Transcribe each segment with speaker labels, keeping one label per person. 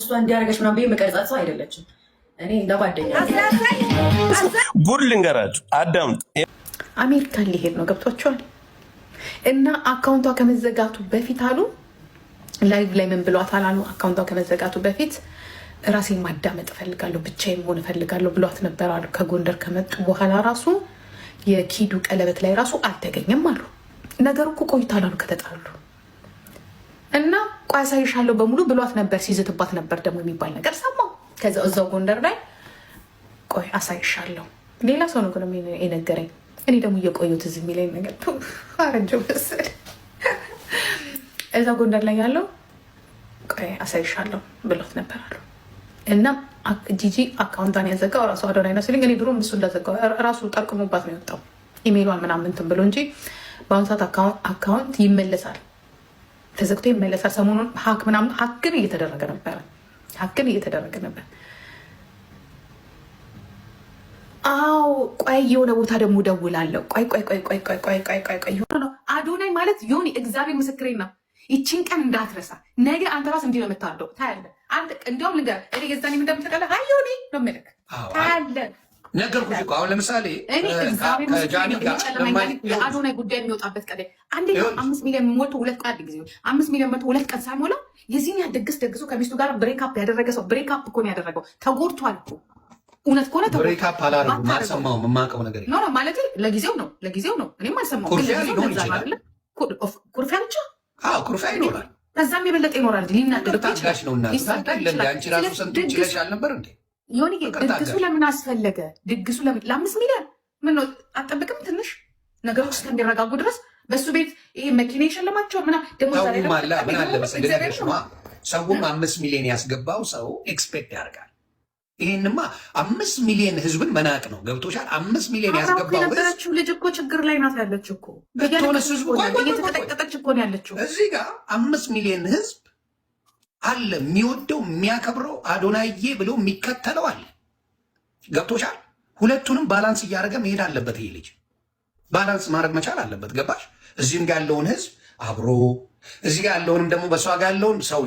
Speaker 1: እሷ እንዲያረጋሽ ምናምን በመቀርጻት ሰው አይደለችም። እኔ ለጓደኛ
Speaker 2: ጉድ ልንገራችሁ፣ አዳምጥ።
Speaker 3: አሜሪካን ሊሄድ ነው ገብቷቸዋል። እና አካውንቷ ከመዘጋቱ በፊት አሉ ላይቭ ላይ ምን ብሏታል አሉ አካውንቷ ከመዘጋቱ በፊት ራሴን ማዳመጥ እፈልጋለሁ፣ ብቻዬን መሆን እፈልጋለሁ ብሏት ነበር አሉ። ከጎንደር ከመጡ በኋላ ራሱ የኪዱ ቀለበት ላይ ራሱ አልተገኘም አሉ። ነገሩ እኮ ቆይቷል አሉ ከተጣሉ እና ቆይ አሳይሻለሁ በሙሉ ብሏት ነበር፣ ሲዝትባት ነበር ደግሞ የሚባል ነገር ሰማሁ። ከዛ እዛው ጎንደር ላይ ቆይ አሳይሻለሁ ሌላ ሰው ነው ግን የነገረኝ። እኔ ደግሞ እየቆዩት እዚህ የሚለኝ ነገር አረጀው መሰለኝ። እዛ ጎንደር ላይ ያለው ቆይ አሳይሻለሁ ብሏት ነበር አሉ። እና ጂጂ አካውንቷን ያዘጋው ራሱ አዶናይ ነው ሲለኝ እኔ ድሮ እሱ እንዳዘጋው ራሱ ጠርቅሞባት ነው የወጣው ኢሜይሏን ምናምን እንትን ብሎ እንጂ በአሁኑ ሰዓት አካውንት ይመለሳል፣ ተዘግቶ ይመለሳል። ሰሞኑን ሀክ ምናምን ሀክን እየተደረገ ነበር። አዎ ቆይ የሆነ ቦታ ደግሞ ደውላለሁ። ቆይ ነው አዶናይ ማለት ዮኒ እግዚአብሔር ምስክሬ ነው። ይቺን ቀን እንዳትረሳ። ነገ አንተ ራስ እንዲህ ነው የምታወርደው ታያለህ። አንተ እንዲያውም ልንገርህ እኔ የዛኔ እንደምትቀለ አይ ዮኒ ነው የምልህ ታያለህ።
Speaker 4: ነገርኩሽ እኮ አሁን ለምሳሌ
Speaker 3: እኔ እግዚአብሔር ምስክሬ ነው የአዶናይ ጉዳይ የሚወጣበት ቀን አንዴ 5 ሚሊዮን ሞልቶ 2 ቀን ጊዜ 5 ሚሊዮን ሞልቶ 2 ቀን ሳይሞላ የዚህን ያደግስ ደግሶ ከሚስቱ ጋር ብሬክአፕ ያደረገ ሰው ብሬክአፕ እኮ ነው ያደረገው። ተጎድቷል እኮ እውነት ከሆነ
Speaker 4: ብሬክአፕ አላደረጉም። አልሰማሁም። የማውቀው ነገር
Speaker 3: ነው ማለት ለጊዜው ነው እኔም አልሰማሁም።
Speaker 4: ኩርፊያ ሊሆን ይችላል።
Speaker 3: ኩርፊያ ብቻ
Speaker 4: ኩርፊያ ይኖራል፣
Speaker 3: ከዛም የበለጠ ይኖራል።
Speaker 4: ሊናደርጋሽ ነው እና አንቺ ራሱ ሰንቱ ችለሽ አልነበር እንዴ?
Speaker 3: ዮኒ ድግሱ ለምን አስፈለገ? ድግሱ ለምን ለ5 ሚሊዮን ምን ነው አጠብቅም? ትንሽ ነገሮች እስከሚረጋጉ ድረስ በሱ ቤት ይሄ መኪና የሸለማቸው ምና ደግሞ
Speaker 4: ምን አለ መሰለኝ ሰውም 5 ሚሊዮን ያስገባው ሰው ኤክስፔክት ያደርጋል። ይሄንማ 5 ሚሊዮን ህዝብን መናቅ ነው። ገብቶሻል? 5 ሚሊዮን ያስገባው
Speaker 3: ህዝብ ልጅ እኮ ችግር ላይ ናት ያለችው እኮ እየተቀጠቀጠች እኮ ነው ያለችው።
Speaker 4: እዚህ ጋር 5 ሚሊዮን ህዝብ አለ የሚወደው የሚያከብረው አዶናዬ ብሎ የሚከተለው አለ። ገብቶሻል? ሁለቱንም ባላንስ እያደረገ መሄድ አለበት። ይሄ ልጅ ባላንስ ማድረግ መቻል አለበት። ገባሽ? እዚህም ጋር ያለውን ህዝብ አብሮ እዚህ ጋር ያለውንም ደግሞ በሷ ጋር ያለውን ሰው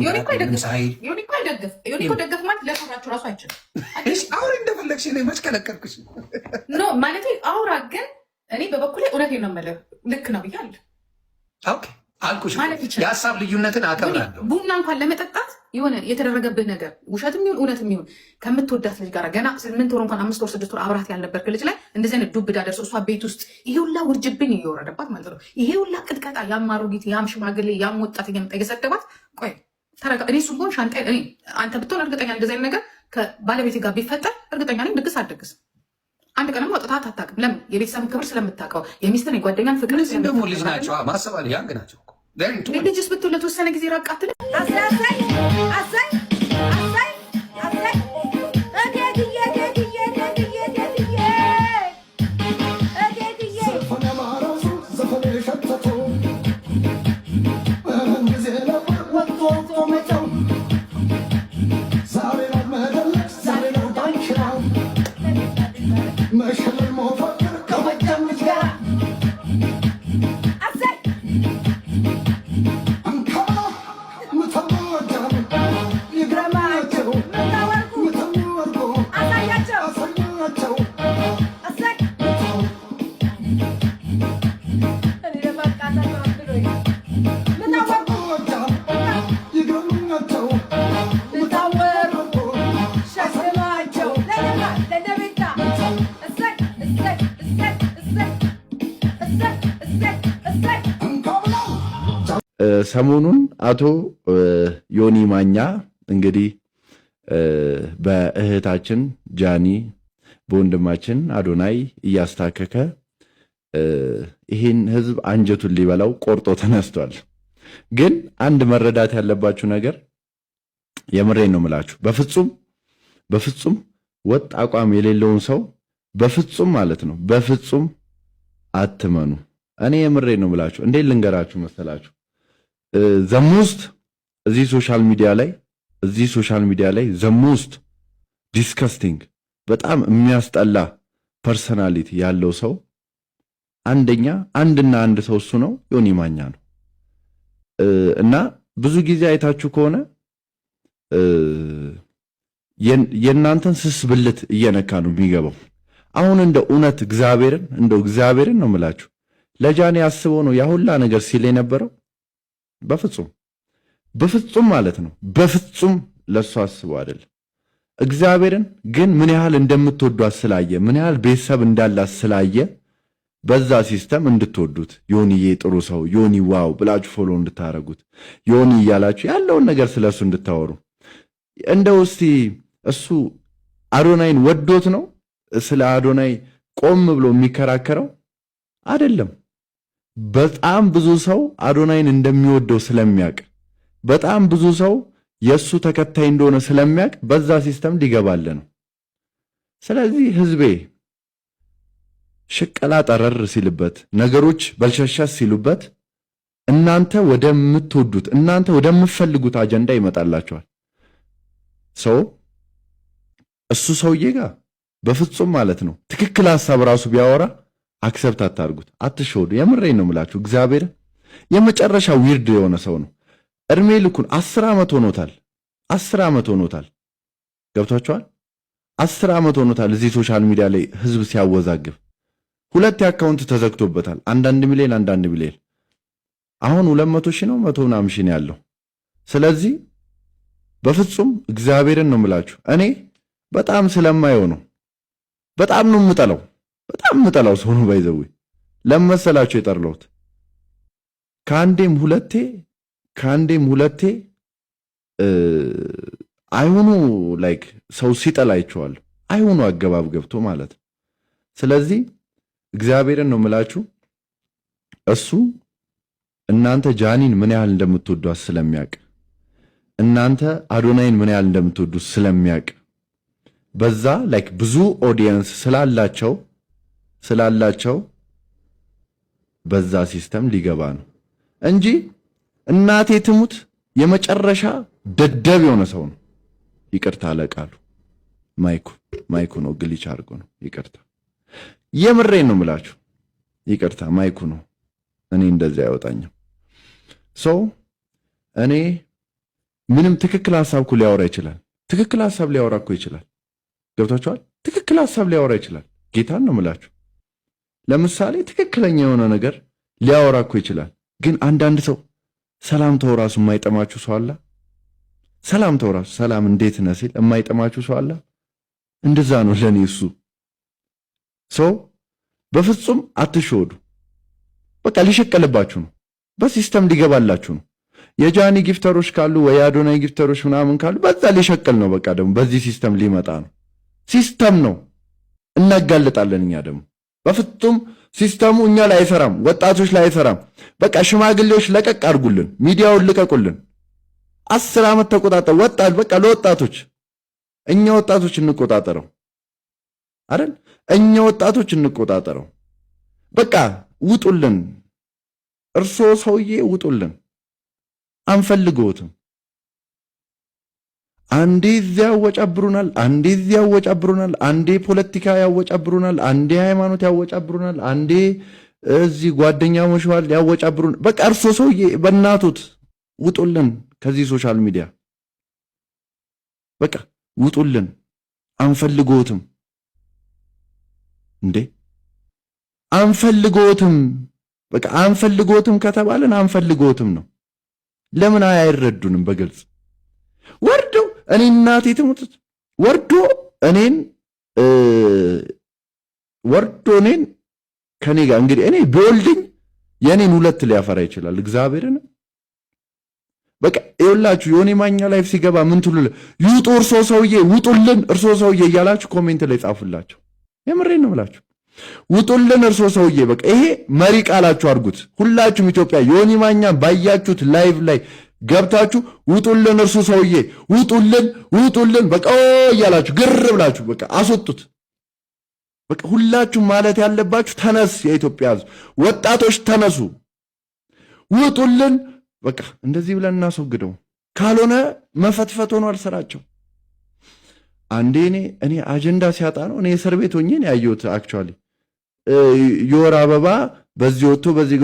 Speaker 4: ሳይል
Speaker 3: ደገፍ ማለት ለሰራችሁ ራሱ አይችልም።
Speaker 4: አሁን እንደፈለግሽ እኔ መች ከለከልኩሽ
Speaker 3: ኖ ማለት አውራ። ግን እኔ በበኩሌ እውነቴን ነው የምልህ ልክ ነው ብያለሁ።
Speaker 4: ኦኬ አልኩሽ። የሀሳብ ልዩነትን አከብራለሁ።
Speaker 3: ቡና እንኳን ለመጠጣት የሆነ የተደረገብህ ነገር ውሸትም ይሁን እውነትም ይሁን ከምትወዳት ልጅ ጋር ገና 8 ወር እንኳን 5 ወር 6 ወር አብራት ያልነበርክ ልጅ ላይ እንደዚህ አይነት ዱብዳ ደርሶ እሷ ቤት ውስጥ ይሄ ሁላ ውርጅብኝ እየወረደባት ማለት ነው። ይሄ ሁላ ቅጥቀጣ፣ ያም አሮጊት፣ ያም ሽማግሌ፣ ያም ወጣት እየመጣ እየሰደባት ቆይ ተረጋ። እኔ እሱ ሆን ሻንጣ አንተ ብትሆን እርግጠኛ እንደዚህ አይነት ነገር ከባለቤት ጋር ቢፈጠር እርግጠኛ ነኝ ድግስ አትደግስም። አንድ ቀንም ወጥታት አታውቅም። ለምን? የቤተሰብን ክብር ስለምታውቀው የሚስትን የጓደኛን ፍቅር
Speaker 4: ደግሞ ልጅ ናቸው ማሰባል ያንግ ናቸው።
Speaker 3: ልጅስ ብትሆን ለተወሰነ ጊዜ ራቅ አትልም?
Speaker 5: ሰሞኑን አቶ ዮኒ ማኛ እንግዲህ በእህታችን ጃኒ በወንድማችን አዶናይ እያስታከከ ይህን ህዝብ አንጀቱን ሊበላው ቆርጦ ተነስቷል። ግን አንድ መረዳት ያለባችሁ ነገር የምሬን ነው ምላችሁ፣ በፍጹም ወጥ አቋም የሌለውን ሰው በፍጹም ማለት ነው በፍጹም አትመኑ። እኔ የምሬን ነው ምላችሁ። እንዴት ልንገራችሁ መሰላችሁ? ዘሙስት እዚህ ሶሻል ሚዲያ ላይ ዘሙስት ዲስከስቲንግ በጣም የሚያስጠላ ፐርሰናሊቲ ያለው ሰው አንድና አንድ ሰው እሱ ነው፣ ዮኒ ማኛ ነው። እና ብዙ ጊዜ አይታችሁ ከሆነ የእናንተን ስስ ብልት እየነካ ነው የሚገባው። አሁን እንደ እውነት እግዚአብሔርን ነው የምላችሁ ለጃኒ አስቦ ነው ያ ሁላ ነገር ሲል የነበረው? በፍጹም ማለት ነው። በፍጹም ለሱ አስቦ አይደለም። እግዚአብሔርን ግን ምን ያህል እንደምትወዷት ስላየ፣ ምን ያህል ቤተሰብ እንዳላት ስላየ በዛ ሲስተም እንድትወዱት ዮኒዬ ጥሩ ሰው፣ ዮኒ ዋው ብላችሁ ፎሎ እንድታረጉት፣ ዮኒ እያላችሁ ያለውን ነገር ስለሱ እንድታወሩ። እንደው እስቲ እሱ አዶናይን ወዶት ነው ስለ አዶናይ ቆም ብሎ የሚከራከረው አይደለም። በጣም ብዙ ሰው አዶናይን እንደሚወደው ስለሚያውቅ፣ በጣም ብዙ ሰው የሱ ተከታይ እንደሆነ ስለሚያውቅ በዛ ሲስተም ሊገባል ነው። ስለዚህ ህዝቤ ሽቀላ ጠረር ሲልበት፣ ነገሮች በልሸሸስ ሲሉበት እናንተ ወደምትወዱት እናንተ ወደምትፈልጉት አጀንዳ ይመጣላችኋል። ሰው እሱ ሰውዬ ጋር በፍጹም ማለት ነው ትክክል ሐሳብ ራሱ ቢያወራ አክሰፕት አታርጉት፣ አትሾዱ። የምሬን ነው የምላችሁ። እግዚአብሔር የመጨረሻ ዊርድ የሆነ ሰው ነው። እድሜ ልኩን 10 ዓመት ሆኖታል። 10 ዓመት ሆኖታል። ገብቷችኋል? 10 ዓመት ሆኖታል እዚህ ሶሻል ሚዲያ ላይ ህዝብ ሲያወዛግብ። 2 አካውንት ተዘግቶበታል። 1 ሚሊዮን አሁን 200 ሺህ ነው 100 ምናምን ሺህ ነው ያለው። ስለዚህ በፍጹም እግዚአብሔርን ነው የምላችሁ እኔ በጣም ስለማየው ነው። በጣም ነው የምጠላው ሰው ነው ባይዘው ለመሰላችሁ የጠርለውት ከአንዴም ሁለቴ አይሆኑ ላይክ ሰው ሲጠላ አይቼዋለሁ። አይሆኑ አገባብ ገብቶ ማለት ነው። ስለዚህ እግዚአብሔርን ነው የምላችሁ እሱ እናንተ ጃኒን ምን ያህል እንደምትወዷት ስለሚያውቅ፣ እናንተ አዶናይን ምን ያህል እንደምትወዱት ስለሚያውቅ በዛ ላይክ ብዙ ኦዲየንስ ስላላቸው በዛ ሲስተም ሊገባ ነው እንጂ እናቴ ትሙት የመጨረሻ ደደብ የሆነ ሰው ነው። ይቅርታ ለቃሉ ማይኩ ነው ግሊች አድርጎ ነው። ይቅርታ የምሬን ነው የምላችሁ። ይቅርታ ማይኩ ነው። እኔ እንደዚህ አይወጣኝም። ሰው እኔ ምንም ትክክል ሐሳብ እኮ ሊያወራ ይችላል። ትክክል ሐሳብ ሊያወራ እኮ ይችላል። ገብታችኋል? ትክክል ሐሳብ ሊያወራ ይችላል። ጌታን ነው የምላችሁ። ለምሳሌ ትክክለኛ የሆነ ነገር ሊያወራ እኮ ይችላል። ግን አንዳንድ ሰው ሰላምታው ራሱ የማይጠማችሁ ሰው አለ። ሰላምታው ራሱ ሰላም እንዴት ነህ ሲል የማይጠማችሁ ሰው አለ። እንደዛ ነው ለኔ እሱ ሰው። በፍጹም አትሾዱ። በቃ ሊሸቀልባችሁ ነው። በሲስተም ሊገባላችሁ ነው። የጃኒ ጊፍተሮች ካሉ ወይ አዶናይ ጊፍተሮች ምናምን ካሉ በዛ ሊሸቀል ነው። በቃ ደግሞ በዚህ ሲስተም ሊመጣ ነው። ሲስተም ነው እናጋልጣለን። እኛ ደግሞ በፍጹም ሲስተሙ እኛ ላይ አይሰራም፣ ወጣቶች ላይ አይሰራም። በቃ ሽማግሌዎች ለቀቅ አድርጉልን፣ ሚዲያውን ልቀቁልን። 10 ዓመት ተቆጣጠር ወጣት በቃ ለወጣቶች እኛ ወጣቶች እንቆጣጠረው አይደል? እኛ ወጣቶች እንቆጣጠረው። በቃ ውጡልን፣ እርሶ ሰውዬ ውጡልን፣ አንፈልገውትም። አንዴ እዚያ ያወጫብሩናል፣ አንዴ እዚያ ያወጫብሩናል፣ አንዴ ፖለቲካ ያወጫብሩናል፣ አንዴ ሃይማኖት ያወጫብሩናል፣ አንዴ እዚህ ጓደኛ መሽዋል ያወጫብሩን። በቃ እርሶ ሰውዬ በእናቱት ውጡልን ከዚህ ሶሻል ሚዲያ። በቃ ውጡልን፣ አንፈልገውትም። እንዴ አንፈልገውትም። በቃ አንፈልገውትም ከተባለን አንፈልገውትም ነው። ለምን አይረዱንም? በግልጽ ወርዶ እኔ እናቴ ትሙት ወርዶ እኔን ከኔ ጋር እንግዲህ እኔ ቢወልድኝ የኔን 2 ሊያፈራ ይችላል። እግዚአብሔርን በቃ ይኸውላችሁ ዮኒ ማኛ ላይፍ ሲገባ ምን ትሉል? ይውጡ እርሶ ሰውዬ ውጡልን፣ እርሶ ሰውዬ እያላችሁ ኮሜንት ላይ ጻፉላችሁ። የምሬን ነው ብላችሁ ውጡልን እርሶ ሰውዬ። በቃ ይሄ መሪ ቃላችሁ አድርጉት። ሁላችሁም ኢትዮጵያ ዮኒ ማኛ ባያችሁት ላይቭ ላይ ገብታችሁ ውጡልን እርሱ ሰውዬ ውጡልን በቃ እያላችሁ ግር ብላችሁ በቃ አስወጡት። በቃ ሁላችሁም ማለት ያለባችሁ ተነስ፣ የኢትዮጵያ ሕዝብ ወጣቶች ተነሱ፣ ውጡልን። በቃ እንደዚህ ብለን እናስወግደው። ካልሆነ መፈትፈት ሆኗል ስራቸው። አንዴ እኔ አጀንዳ ሲያጣ ነው እኔ እስር ቤት ሆኜ ነው ያየሁት። አክቹአሊ የወር አበባ በዚህ ወጥቶ በዚህ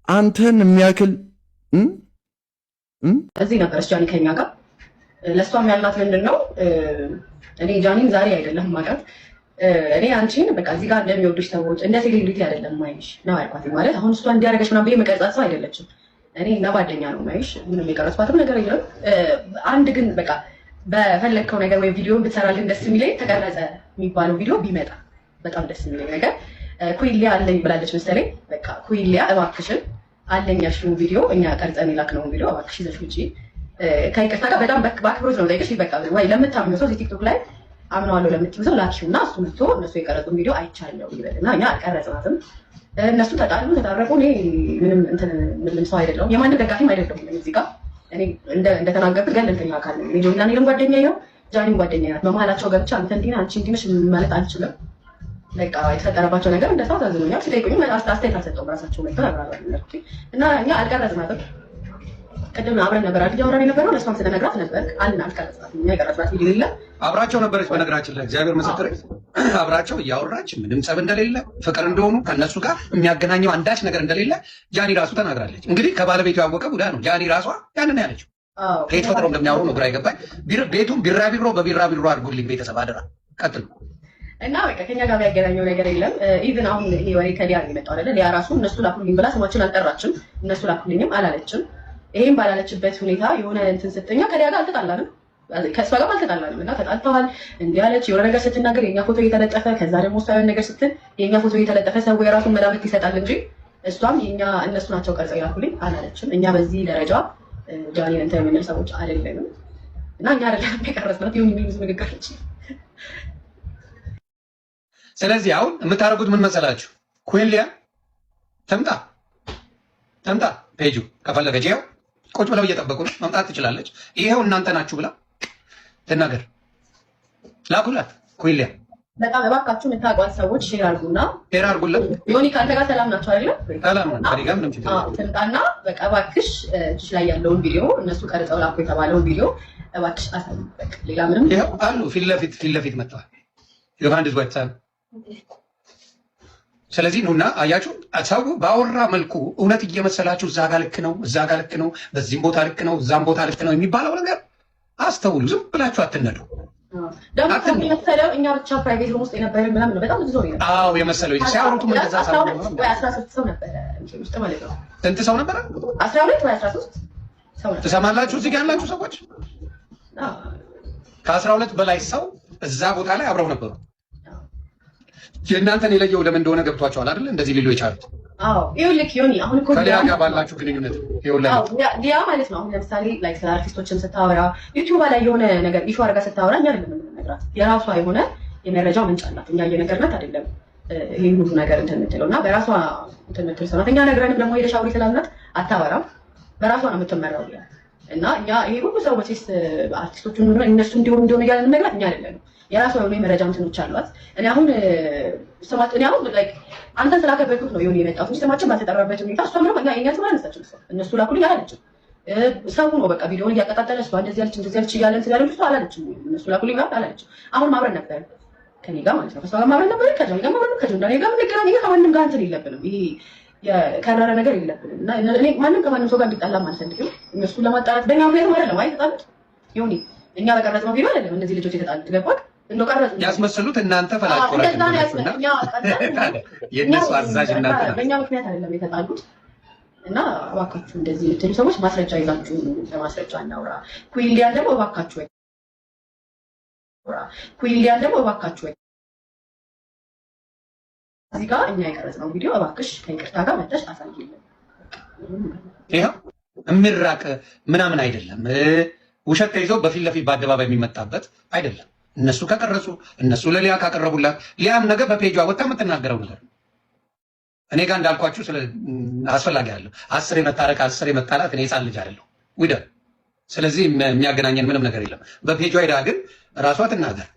Speaker 5: አንተን የሚያክል
Speaker 1: እዚህ ነበረች ጃኒ ከኛ ጋር ለእሷም ያልናት ምንድን ነው እኔ ጃኒን ዛሬ አይደለም ማውቃት እኔ አንቺን በቃ እዚህ ጋር እንደሚወዱሽ ሰዎች እንደ ሴሌብሪቲ አይደለም ማይሽ ነው ያልኳት። ማለት አሁን እሷ እንዲያደርገሽ ምናምን ብዬ መቀረጻት ሰው አይደለችም። እኔ እና ጓደኛ ነው ማይሽ። ምንም የቀረጽኳትም ነገር የለም። አንድ ግን በቃ በፈለግከው ነገር ወይ ቪዲዮ ብትሰራልን ደስ የሚለኝ ተቀረጸ የሚባለው ቪዲዮ ቢመጣ በጣም ደስ የሚለኝ ነገር ኩይሊያ አለኝ ብላለች መሰለኝ። በቃ ኩይሊያ እባክሽን አለኝ ያልሽውን ቪዲዮ እኛ ቀርጸን የላክነውን ቪዲዮ እባክሽ ይዘሽ ውጪ ከይቅርታ ጋር በጣም በአክብሮት ነው ጠይቅሽ። በቃ ወይ ለምታምነው ሰው ቲክቶክ ላይ አምነዋለሁ ለምትይው ሰው ላኪው እና እሱ መጥቶ እነሱ የቀረጹን ቪዲዮ አይቻለሁ ይበልና እኛ አልቀረጽናትም። እነሱ ተጣሉ ተታረቁ። እኔ ምንም እንትን ምንም ሰው አይደለሁም፣ የማንም ደጋፊም አይደለሁም። እዚህ ጋር እኔ እንደተናገርኩት ገለልተኛ አካል ነኝ። እኔ ጆና ኔልም ጓደኛዬ ነው፣ ጃኒም ጓደኛዬ ናት። በመሀላቸው ገብቼ አንተ እንዲህ ነህ አንቺ እንዲህ ነሽ ማለት አልችልም። በቃ የተፈጠረባቸው ነገር እንደ ሰው ታዝኖኛል። ሲጠይቁኝ አስተያየት አልሰጠሁም። ራሳቸው መጥተው ያብራራሉ እና እኛ አልቀረጽናትም። ቅድም አብረን ነበር አይደል እያወራን የነበረው። ለእሷም ስለነግራት ነበር አልቀረጽናትም። እኛ የቀረጽናት ቪዲዮ የለም።
Speaker 4: አብራቸው ነበረች። በነገራችን ላይ እግዚአብሔር ምስክር አብራቸው እያወራች ምንም ጸብ እንደሌለ ፍቅር እንደሆኑ ከእነሱ ጋር የሚያገናኘው አንዳች ነገር እንደሌለ ጃኒ ራሱ ተናግራለች። እንግዲህ ከባለቤቱ ያወቀ ቡዳ ነው። ጃኒ ራሷ ያንን ያለችው ከየት ፈጥረው እንደሚያወሩ ነው ግራ የገባኝ። ቤቱም ቢራቢሮ በቢራቢሮ አድርጉልኝ ቤተሰብ አደራ። ቀጥሉ
Speaker 1: እና በቃ ከኛ ጋር የሚያገናኘው ነገር የለም። ኢቭን አሁን ይሄ ወሬ ከሊያ ነው የመጣው አይደለ? ሊያ ራሱ እነሱ ላኩልኝ ብላ ስማችን አልጠራችም። እነሱ ላኩልኝም አላለችም። ይሄን ባላለችበት ሁኔታ የሆነ እንትን ስትኛ ከሊያ ጋር አልተጣላንም፣ ከእሷ ጋር አልተጣላንም። እና ተጣልተዋል እንዲህ አለች የሆነ ነገር ስትናገር የኛ ፎቶ እየተለጠፈ ከዛ ደግሞ እሷ የሆነ ነገር ስትል የኛ ፎቶ እየተለጠፈ ሰው የራሱን መላምት ይሰጣል እንጂ እሷም የኛ እነሱ ናቸው ቀርጸው ይላኩልኝ አላለችም። እኛ በዚህ ደረጃ ጃኒን እንትን የምንል ሰዎች አይደለንም። እና እኛ አይደለም የቀረጽናት ይሁን የሚሉ ንግግሮች።
Speaker 4: ስለዚህ አሁን የምታደርጉት ምን መሰላችሁ? ኩይሊያ ተምጣ ፔጁ ከፈለገች ይኸው ቁጭ ብለው እየጠበቁ ነው። መምጣት ትችላለች። ይሄው እናንተ ናችሁ ብላ ትናገር። ላኩላት። ኩይሊያ
Speaker 1: በጣም እባካችሁ የምታውቋት ሰዎች ሼር አድርጉላት። ዮኒ ከአንተ ጋር ሰላም ናቸው አይደለ? ሰላም ነው። ከእኔ ጋር ምንም ችግር የለም። ትምጣና በቃ እባክሽ እጅሽ ላይ ያለውን ቪዲዮ እነሱ ቀርጸው ላኩ የተባለውን ቪዲዮ እባክሽ አሳይ። በቃ ሌላ ምንም
Speaker 4: ይኸው አሉ። ፊት ለፊት መጥተዋል። ዮሐንስ ወይታን ስለዚህ ኑና አያችሁ፣ ሰው ባወራ መልኩ እውነት እየመሰላችሁ እዛ ጋር ልክ ነው፣ እዛ ጋር ልክ ነው፣ በዚህም ቦታ ልክ ነው፣ እዛም ቦታ ልክ ነው የሚባለው ነገር አስተውሉ። ዝም ብላችሁ አትነዱ።
Speaker 1: ደግሞ የመሰለው እኛ ብቻ ፕራይቬት ሩም ውስጥ የነበረን ምናምን ነው። በጣም ብዙ ነው የነበረው።
Speaker 4: አዎ የመሰለው ሲያወሩት እንደዛ ሰው ነው።
Speaker 1: 13 ሰው ነበረ ውስጥ ማለት ነው።
Speaker 4: ስንት ሰው ነበረ?
Speaker 1: 12 ወይ 13 ሰው ነበረ።
Speaker 4: ትሰማላችሁ? እዚህ ጋር ያላችሁ ሰዎች ከ12 በላይ ሰው እዛ ቦታ ላይ አብረው ነበሩ። የእናንተን የለየው ለምን እንደሆነ ገብቷቸዋል አይደል? እንደዚህ ሊሉ የቻሉት
Speaker 1: አዎ ይኸውልህ ዮኒ አሁን እኮ
Speaker 4: ከሊያ ጋር ባላችሁ ግንኙነት
Speaker 1: ሊያ ማለት ነው። አሁን ለምሳሌ ላይክ ስለ አርቲስቶችን ስታወራ ዩቲዩብ ላይ የሆነ ነገር ኢሹ አድርጋ ስታወራ እኛ አይደለም የምንነግራት፣ የራሷ የሆነ የመረጃ ምንጭ አላት። እኛ እየነገርናት አይደለም ይህ ሁሉ ነገር እንትን የምትለው እና በራሷ እንትን የምትል ሰው ናት። እኛ ነግረንም ደግሞ ሄደሽ አውሪ ስላልናት አታወራም፣ በራሷ ነው የምትመራው እና እኛ ይሄ ሁሉ ሰው መቼስ አርቲስቶቹን እነሱ እንዲሆኑ እያለ የምንነግራት እኛ አይደለም። የራሷ የሆነ የመረጃ እንትኖች አሏት። እኔ አሁን ላይክ አንተን ስላከበርኩት ነው የሆነ የመጣሁት እንጂ ስማችን ባልተጠራበት ሁኔታ እሷ ምንም የእኛን ስም አላነሳችም። እነሱ ላኩልኝ አላለችም። ሰው ነው በቃ ቪዲዮውን እያቀጣጠለ እሷ እንደዚህ ያለች እያለን ስላለ እሷ አላለችም። እነሱ ላኩልኝ አላለችም። አሁን ማብረን ነበር ከኔ ጋር ማለት ነው። ከእሷ ጋር ማብረን ነበር፣ ከጆኒ ጋር ማብረን፣ ከጆንዳኔ ጋር ምንገናኝ። ከማንም ጋር እንትን የለብንም። ይሄ የከረረ ነገር የለብንም እና እኔ ማንም ከማንም ሰው ጋር እንዲጣላም አልፈልግም። እነሱን ለማጣላት በእኛ ምክንያት አይደለም የተጣሉት። ዮኒ እኛ በቀረጽነው ቪዲዮ አይደለም እነዚህ ልጆች የተጣሉት። ገባክ?
Speaker 4: ያስመስሉት እናንተ ፈላጭ የእነሱ አዛዥ እናንተ ናችሁ።
Speaker 1: በእኛ ምክንያት አይደለም የተጣሉት እና እባካችሁ እንደዚህ የምትሉ ሰዎች ማስረጃ ይዛችሁ በማስረጃ እናውራ። ኩይሊያን ደግሞ እባካችሁ እዚህ ጋር እኛ የቀረጽነው ቪዲዮ እባክሽ ከይቅርታ ጋር መጥተሽ አሳይልን።
Speaker 4: ይኸው የሚራቅ ምናምን አይደለም። ውሸት ተይዘው በፊት ለፊት በአደባባይ የሚመጣበት አይደለም። እነሱ ከቀረጹ እነሱ ለሊያ ካቀረቡላት ሊያም ነገ በፔጇ ወጣ የምትናገረው ነገር እኔ ጋር እንዳልኳችሁ አስፈላጊ አይደለም። 10 የመታረቅ 10 የመጣላት እኔ ሕፃን ልጅ አይደለሁ ውደ። ስለዚህ የሚያገናኘን ምንም ነገር የለም። በፔጇ ሄዳ ግን ራሷ ትናገር።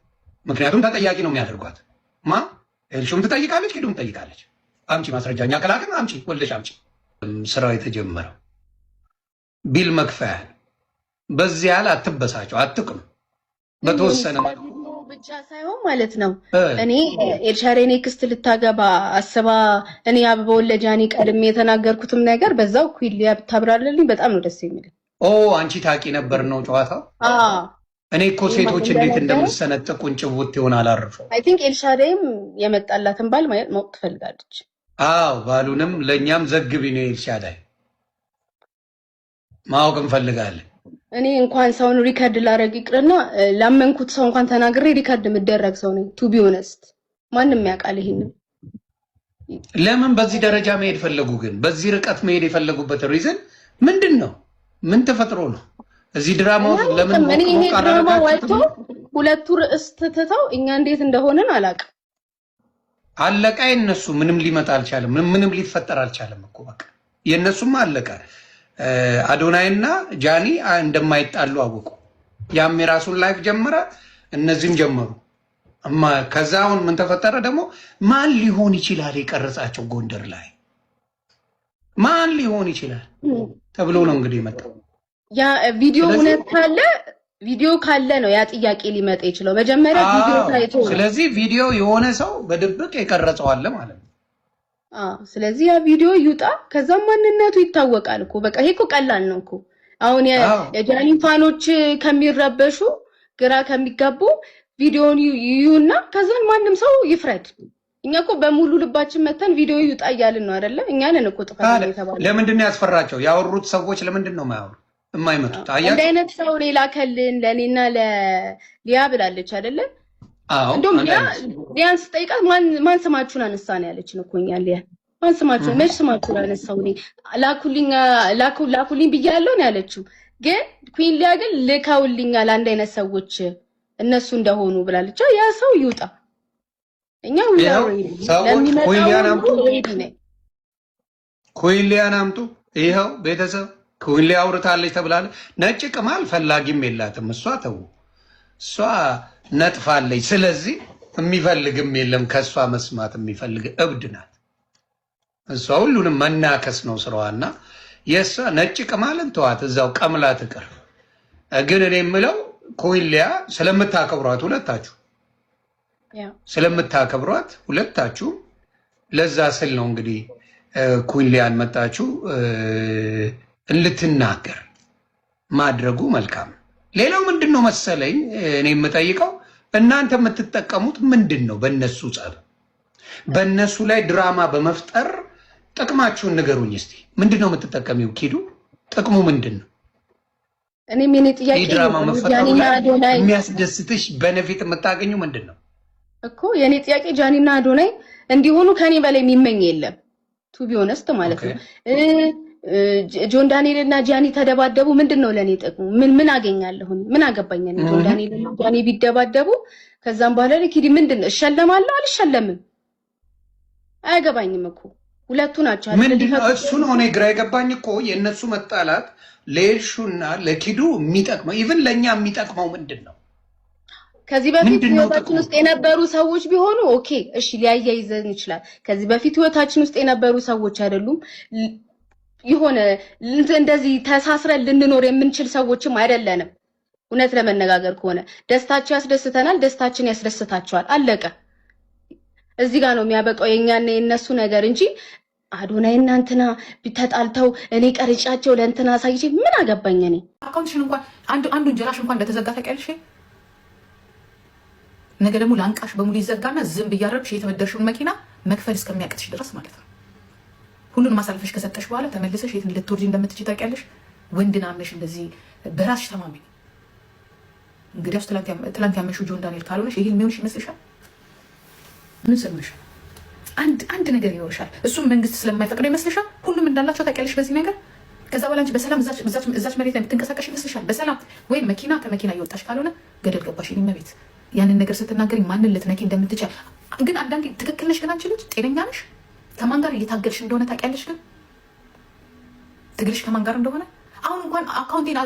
Speaker 4: ምክንያቱም ተጠያቂ ነው የሚያደርጓት። ኤልሹም ትጠይቃለች፣ ኪዱም ትጠይቃለች። አምጪ ማስረጃ፣ እኛ ከላክን አምጪ፣ ወልደሽ አምጪ። ስራው የተጀመረው ቢል መክፈያ በዚህ ያህል አትበሳቸው፣ አትቅኑ። በተወሰነ መልኩ
Speaker 6: ብቻ ሳይሆን ማለት ነው። እኔ ኤልሻሬ ኔክስት ልታገባ አስባ እኔ አበባ ወለጃኒ ቀድሜ የተናገርኩትም ነገር በዛው ኩይሊያ ብታብራርልኝ በጣም ነው ደስ የሚል።
Speaker 4: አንቺ ታቂ ነበር ነው ጨዋታው? እኔ እኮ ሴቶች እንዴት እንደምሰነጥቁ ጭውት ይሆን አላረፈው።
Speaker 6: አይ ቲንክ ኤልሻዳይም የመጣላትን ባል ማወቅ ትፈልጋለች።
Speaker 4: ባሉንም ለእኛም ዘግቢ ነው ኤልሻዳይ፣ ማወቅ እንፈልጋለን።
Speaker 6: እኔ እንኳን ሰውን ሪከርድ ላደርግ ይቅርና ላመንኩት ሰው እንኳን ተናግሬ ሪከርድ የምደረግ ሰው ነኝ። ቱ ቢ ኦነስት ማንም ያውቃል ይሄንን።
Speaker 4: ለምን በዚህ ደረጃ መሄድ ፈለጉ? ግን በዚህ ርቀት መሄድ የፈለጉበት ሪዝን ምንድን ነው? ምን ተፈጥሮ ነው? እዚህ ድራማ ውስጥ ለምን
Speaker 6: ይሄ ድራማ ወጥቶ ሁለቱ ርዕስ ትተው እኛ እንዴት እንደሆነን አላውቅም።
Speaker 4: አለቃ የነሱ ምንም ሊመጣ አልቻለም። ምንም ሊፈጠር አልቻለም እኮ በቃ የነሱም አለቃ። አዶናይና ጃኒ እንደማይጣሉ አወቁ። ያም የራሱን ላይፍ ጀመረ፣ እነዚህም ጀመሩ። ከዛ አሁን ምን ተፈጠረ ደግሞ? ማን ሊሆን ይችላል የቀረጻቸው ጎንደር ላይ ማን ሊሆን ይችላል ተብሎ ነው እንግዲህ የመጣው።
Speaker 6: ያ ቪዲዮ እውነት ካለ ነው ያ ጥያቄ ሊመጣ ይችላል። መጀመሪያ ቪዲዮ ታይቶ፣
Speaker 4: ስለዚህ ቪዲዮ የሆነ ሰው በድብቅ የቀረጸው አለ ማለት ነው።
Speaker 6: ስለዚህ ያ ቪዲዮ ይውጣ፣ ከዛም ማንነቱ ይታወቃል እኮ በቃ። ይሄ እኮ ቀላል ነው እኮ። አሁን የጃኒ ፋኖች ከሚረበሹ ግራ ከሚጋቡ ቪዲዮን ይዩና ከዛን ማንም ሰው ይፍረድ። እኛ እኮ በሙሉ ልባችን መተን ቪዲዮ ይውጣ እያልን ነው አይደለ? እኛ ነን እኮ ጥፋት የተባለው።
Speaker 4: ለምንድን ነው ያስፈራቸው? ያወሩት ሰዎች ለምንድን ነው የማይመጡት?
Speaker 6: እንደ አይነት ሰው ሌላ ከልን ለኔና ለሊያ ብላለች አይደለ? እንደውም ሊያን ስጠይቃት ማን ስማችሁን አነሳ ነው ያለችን እኮ እኛ ሊያ ማን ስማችሁን መች ስማችሁን አነሳው? እኔ ላኩልኝ ብያለሁ ነው ያለችው። ግን ኩዊን ሊያ ግን ልከውልኛል አንድ አይነት ሰዎች እነሱ እንደሆኑ ብላለች። ያ ሰው ይውጣ። እኛ
Speaker 4: ኩዊን አምጡ። ይኸው ቤተሰብ ኩዊን ሊያ አውርታለች ተብላለች። ነጭ ቅማል ፈላጊም የላትም እሷ። ተው እሷ ነጥፋለች። ስለዚህ የሚፈልግም የለም ከእሷ መስማት የሚፈልግ እብድ ናት እሷ። ሁሉንም መናከስ ነው ስራዋና የእሷ ነጭ ቅማልን ተዋት፣ እዛው ቀምላ ትቅር። ግን እኔ የምለው ኩዊን ሊያ ስለምታከብሯት ሁለታችሁ ለዛ ስል ነው እንግዲህ ኩዊን ሊያን መጣችሁ እንልትናገር ማድረጉ መልካም። ሌላው ምንድን ነው መሰለኝ እኔ የምጠይቀው እናንተ የምትጠቀሙት ምንድን ነው? በእነሱ ጸብ፣ በእነሱ ላይ ድራማ በመፍጠር ጥቅማችሁን ንገሩኝ እስቲ። ምንድን ነው የምትጠቀሚው? ኪዱ ጥቅሙ ምንድን ነው?
Speaker 6: እኔ ምን ጥያቄ
Speaker 4: ድራማ መፈጠሩ ላይ የሚያስደስትሽ በነፊት የምታገኙ ምንድን ነው
Speaker 6: እኮ? የኔ ጥያቄ ጃኒና አዶናይ እንዲሆኑ ከኔ በላይ የሚመኝ የለም። ቱ ቢ ኦነስት ማለት ነው። ጆን ዳንኤል እና ጃኒ ተደባደቡ፣ ምንድን ነው ለኔ ጥቅሙ? ምን አገኛለሁ? ምን አገባኝ? ጆን ዳንኤል እና ጃኒ ቢደባደቡ ከዛም በኋላ ለኪዲ ምንድን ነው እሸለማለሁ? አልሸለምም? አያገባኝም እኮ ሁለቱ ናቸው አይደል?
Speaker 4: እሱ ነው እኔ ግራ የገባኝ እኮ የእነሱ መጣላት ለኤልሹና ለኪዱ የሚጠቅመው ኢቭን ለእኛ የሚጠቅመው ምንድን ነው?
Speaker 6: ከዚህ በፊት ህይወታችን ውስጥ የነበሩ ሰዎች ቢሆኑ ኦኬ እሺ ሊያያይዘን ይችላል። ከዚህ በፊት ህይወታችን ውስጥ የነበሩ ሰዎች አይደሉም። የሆነ እንደዚህ ተሳስረን ልንኖር የምንችል ሰዎችም አይደለንም። እውነት ለመነጋገር ከሆነ ደስታቸው ያስደስተናል፣ ደስታችን ያስደስታቸዋል። አለቀ። እዚህ ጋር ነው የሚያበቃው የኛና የነሱ ነገር እንጂ አዶናይ እና እንትና ተጣልተው እኔ ቀርጫቸው ለእንትና አሳይቼ ምን አገባኝ? እኔ
Speaker 3: አካውንትሽን እንኳን አንዱን ጀራሽ እንኳን እንደተዘጋ ታውቂያለሽ። ነገ ደግሞ ላንቃሽ በሙሉ ይዘጋና ዝም ብያረብሽ የተበደርሽውን መኪና መክፈል እስከሚያቅትሽ ድረስ ማለት ነው። ሁሉን ማሳልፈሽ ከሰጠሽ በኋላ ተመልሰሽ የት ልትወርጂ እንደምትችይ ታውቂያለሽ። ወንድና አምነሽ እንደዚህ በራስሽ ተማመኝ። እንግዲያውስ ትላንት ያመሽው ጆን ዳንኤል ካልሆነሽ ይሄን የሚሆንሽ ይመስልሻል? ምን ሰምሽ? አንድ ነገር ይኖርሻል። እሱም መንግስት ስለማይፈቅደው ይመስልሻል? ሁሉም እንዳላቸው ታውቂያለሽ በዚህ ነገር። ከዛ በኋላ አንቺ በሰላም እዛች መሬት ላይ የምትንቀሳቀሽ ይመስልሻል? በሰላም ወይም መኪና ከመኪና እየወጣሽ ካልሆነ ገደል ገባሽ። እኔ መቤት ያንን ነገር ስትናገሪ ማንን ልትነኪ እንደምትችል ግን አንዳንዴ ትክክል ነሽ። ግን አንቺ ልጅ ጤነኛ ነሽ? ከማን ጋር እየታገልሽ እንደሆነ ታውቂያለሽ? ግን ትግልሽ ከማን ጋር እንደሆነ አሁን እንኳን አካውንቴን